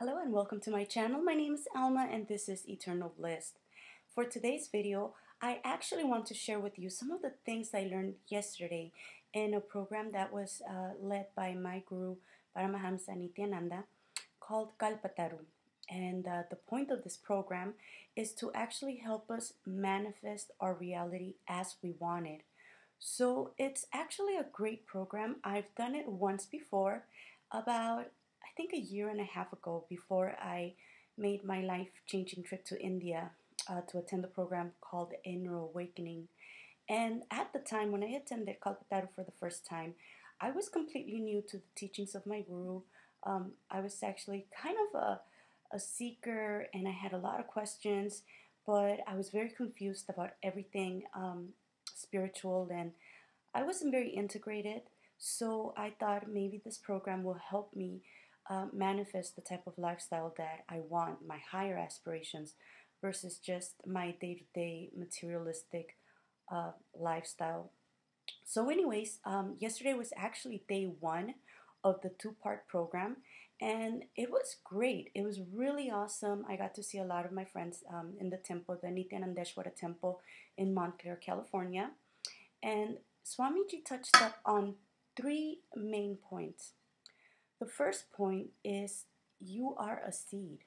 Hello and welcome to my channel. My name is Alma and this is Eternal Blissed. For today's video, I actually want to share with you some of the things I learned yesterday in a program that was led by my guru Paramahamsa Nithyananda called Kalpataru. And the point of this program is to actually help us manifest our reality as we want it. So it's actually a great program. I've done it once before, about I think a year and a half ago, before I made my life-changing trip to India to attend a program called Inner Awakening. And at the time when I attended Kalpataru for the first time, I was completely new to the teachings of my guru. I was actually kind of a seeker and I had a lot of questions, but I was very confused about everything spiritual and I wasn't very integrated. So I thought maybe this program will help me manifest the type of lifestyle that I want, my higher aspirations, versus just my day-to-day materialistic lifestyle. So anyways, yesterday was actually day one of the two-part program, and it was great. It was really awesome. I got to see a lot of my friends in the temple, the Nityanandeshwara temple in Montclair, California. And Swamiji touched up on three main points. The first point is you are a seed.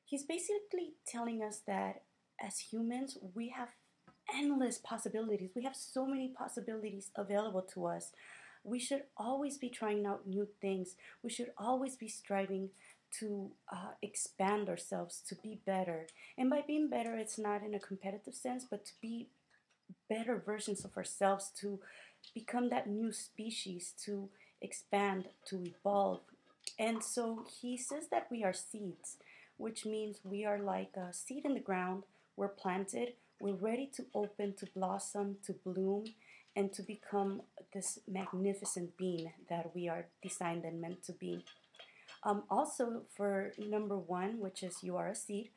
He's basically telling us that as humans, we have endless possibilities. We have so many possibilities available to us. We should always be trying out new things. We should always be striving to expand ourselves, to be better. And by being better, it's not in a competitive sense, but to be better versions of ourselves, to become that new species, to expand, to evolve. And so he says that we are seeds, which means we are like a seed in the ground. We're planted, we're ready to open, to blossom, to bloom, and to become this magnificent being that we are designed and meant to be. Also, for number one, which is you are a seed,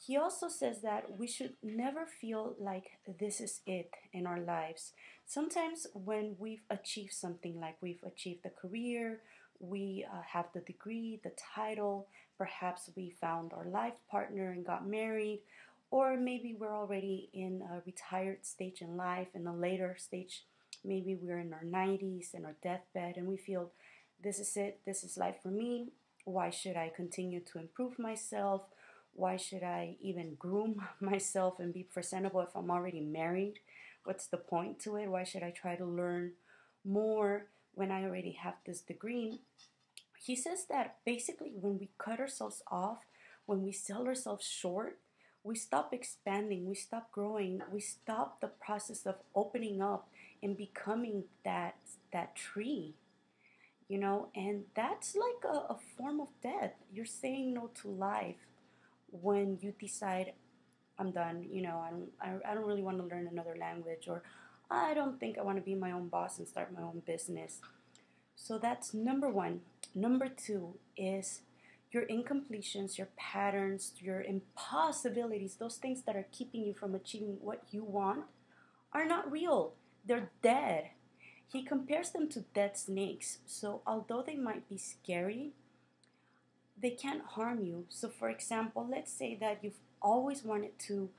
he also says that we should never feel like this is it in our lives. Sometimes when we've achieved something, like we've achieved a career, we have the degree, the title, perhaps we found our life partner and got married, or maybe we're already in a retired stage in life, in a later stage, maybe we're in our 90s, in our deathbed, and we feel this is it, this is life for me. Why should I continue to improve myself? Why should I even groom myself and be presentable if I'm already married? What's the point to it? Why should I try to learn more when I already have this degree? He says that basically when we cut ourselves off, when we sell ourselves short, we stop expanding, we stop growing, we stop the process of opening up and becoming that tree, and that's like a form of death. You're saying no to life when you decide, I'm done, I don't really want to learn another language, or I don't think I want to be my own boss and start my own business. So that's number one. Number two is your incompletions, your patterns, your impossibilities, those things that are keeping you from achieving what you want are not real. They're dead. He compares them to dead snakes. So although they might be scary, they can't harm you. So for example, let's say that you've always wanted to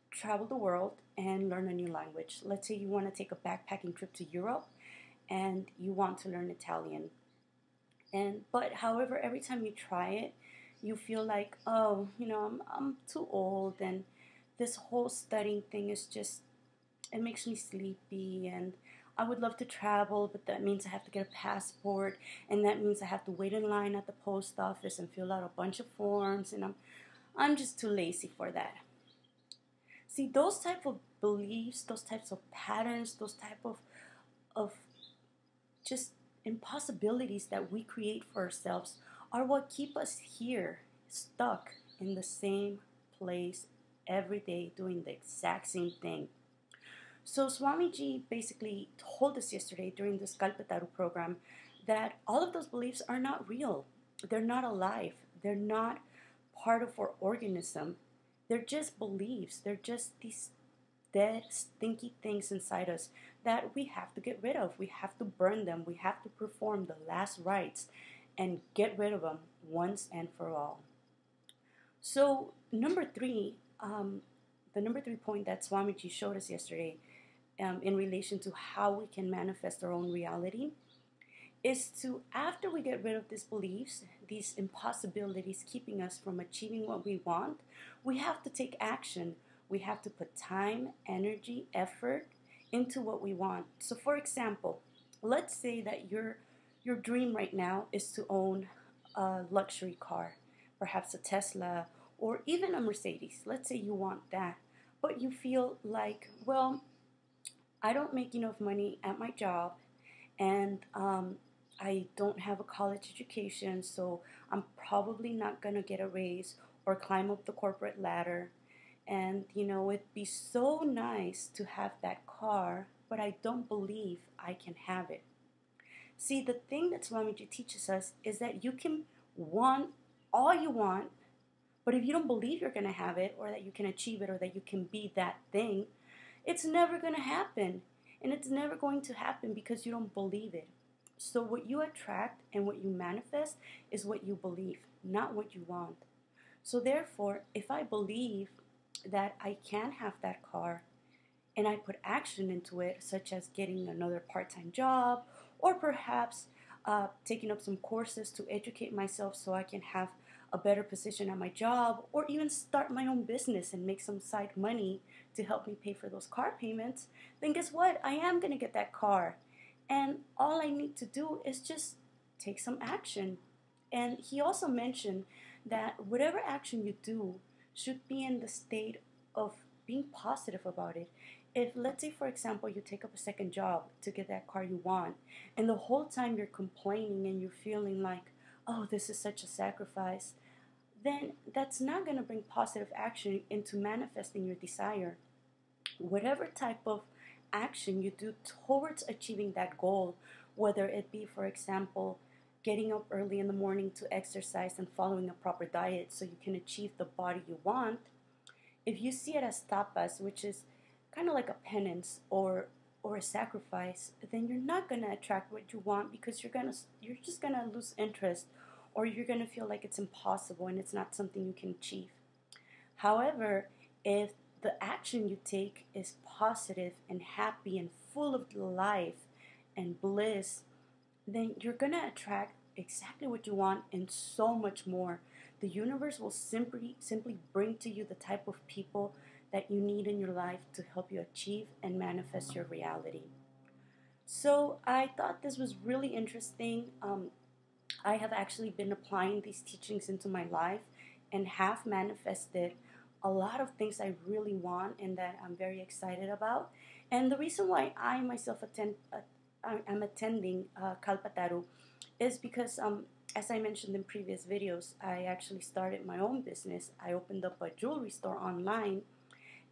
travel the world and learn a new language. Let's say you want to take a backpacking trip to Europe and you want to learn Italian. But however, every time you try it, you feel like, oh, I'm too old, and this whole studying thing is just, it makes me sleepy, and I would love to travel, but that means I have to get a passport, and that means I have to wait in line at the post office and fill out a bunch of forms, and I'm just too lazy for that. See, those type of beliefs, those types of patterns, those type of just impossibilities that we create for ourselves are what keep us here, stuck in the same place every day, doing the exact same thing. So Swamiji basically told us yesterday during this Kalpataru program that all of those beliefs are not real. They're not alive. They're not part of our organism. They're just beliefs. They're just these dead, stinky things inside us that we have to get rid of. We have to burn them. We have to perform the last rites. and get rid of them once and for all. So the number three point that Swamiji showed us yesterday, in relation to how we can manifest our own reality, is to, after we get rid of these beliefs, these impossibilities keeping us from achieving what we want, we have to take action. We have to put time, energy, effort into what we want. So for example, let's say that your dream right now is to own a luxury car, perhaps a Tesla or even a Mercedes. Let's say you want that, but you feel like, well, I don't make enough money at my job, and I don't have a college education, so I'm probably not going to get a raise or climb up the corporate ladder. And, it'd be so nice to have that car, but I don't believe I can have it. See, the thing that Swamiji teaches us is that you can want all you want, but if you don't believe you're going to have it, or that you can achieve it, or that you can be that thing, it's never going to happen. And it's never going to happen because you don't believe it. So what you attract and what you manifest is what you believe, not what you want. So therefore, if I believe that I can have that car, and I put action into it, such as getting another part-time job, or perhaps taking up some courses to educate myself so I can have a better position at my job, or even start my own business and make some side money to help me pay for those car payments, then guess what? I am going to get that car. And all I need to do is just take some action. And he also mentioned that whatever action you do should be in the state of being positive about it. If, let's say, for example, you take up a second job to get that car you want, and the whole time you're complaining and you're feeling like, oh, this is such a sacrifice, then that's not going to bring positive action into manifesting your desire. Whatever type of action you do towards achieving that goal, whether it be, for example, getting up early in the morning to exercise and following a proper diet so you can achieve the body you want, if you see it as tapas, which is kind of like a penance or a sacrifice, then you're not going to attract what you want, because you're just going to lose interest, or you're going to feel like it's impossible and it's not something you can achieve. However, if the action you take is positive and happy and full of life and bliss, then you're going to attract exactly what you want and so much more. The universe will simply bring to you the type of people that you need in your life to help you achieve and manifest your reality. So I thought this was really interesting. I have actually been applying these teachings into my life and have manifested a lot of things I really want and that I'm very excited about. And the reason why I myself I'm attending Kalpataru is because, as I mentioned in previous videos, I actually started my own business. I opened up a jewelry store online,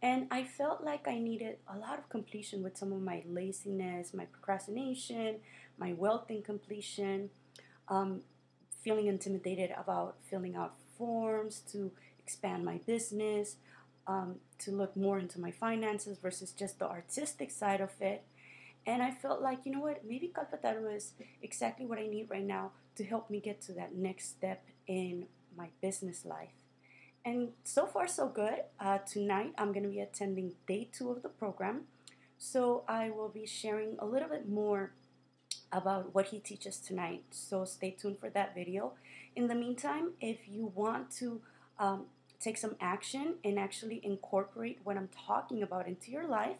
and I felt like I needed a lot of completion with some of my laziness, my procrastination, my wealth incompletion, feeling intimidated about filling out forms to expand my business, to look more into my finances versus just the artistic side of it. And I felt like, you know what, maybe Kalpataru is exactly what I need right now to help me get to that next step in my business life. And so far, so good. Tonight, I'm going to be attending day 2 of the program. So I will be sharing a little bit more about what he teaches tonight. So stay tuned for that video. In the meantime, if you want to take some action and actually incorporate what I'm talking about into your life,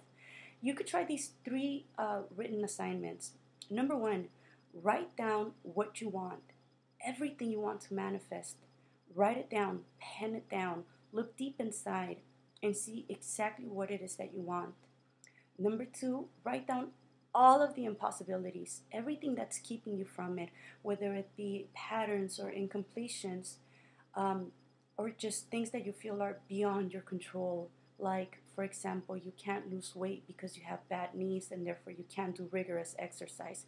you could try these 3 written assignments. Number 1, write down what you want, everything you want to manifest. Write it down, pen it down, look deep inside, and see exactly what it is that you want. Number 2, write down all of the impossibilities, everything that's keeping you from it, whether it be patterns or incompletions, or just things that you feel are beyond your control. Like, for example, you can't lose weight because you have bad knees and therefore you can't do rigorous exercise.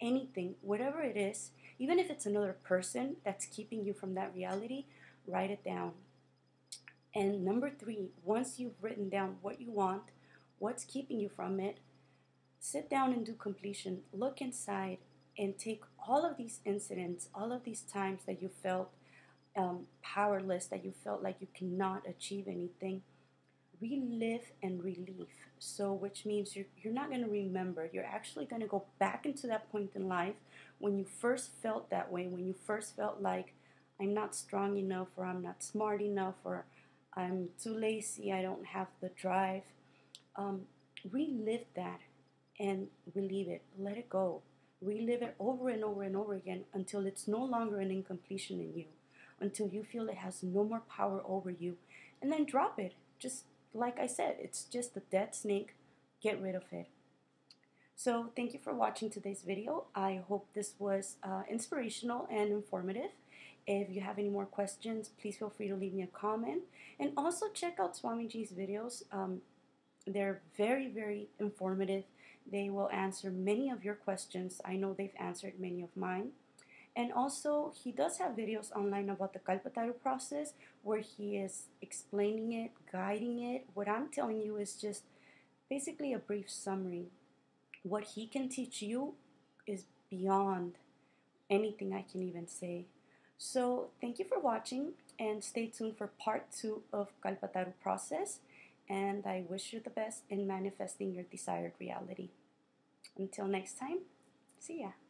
Anything, whatever it is, even if it's another person that's keeping you from that reality, write it down. And number 3, once you've written down what you want, what's keeping you from it, sit down and do completion. Look inside and take all of these incidents, all of these times that you felt powerless, that you felt like you cannot achieve anything, relive and relieve. So, which means you're not going to remember. You're actually going to go back into that point in life when you first felt that way, when you first felt like I'm not strong enough, or I'm not smart enough, or I'm too lazy, I don't have the drive. Um, Relive that and relieve it. Let it go. Relive it over and over and over again until it's no longer an incompletion in you, until you feel it has no more power over you, and then drop it. Just like I said, it's just a dead snake. Get rid of it. So thank you for watching today's video. I hope this was inspirational and informative. If you have any more questions, please feel free to leave me a comment. And also check out Swamiji's videos. They're very, very informative. They will answer many of your questions. I know they've answered many of mine. And also, he does have videos online about the Kalpataru process where he is explaining it, guiding it. What I'm telling you is just basically a brief summary. What he can teach you is beyond anything I can even say. So, thank you for watching and stay tuned for part 2 of Kalpataru process. And I wish you the best in manifesting your desired reality. Until next time, see ya.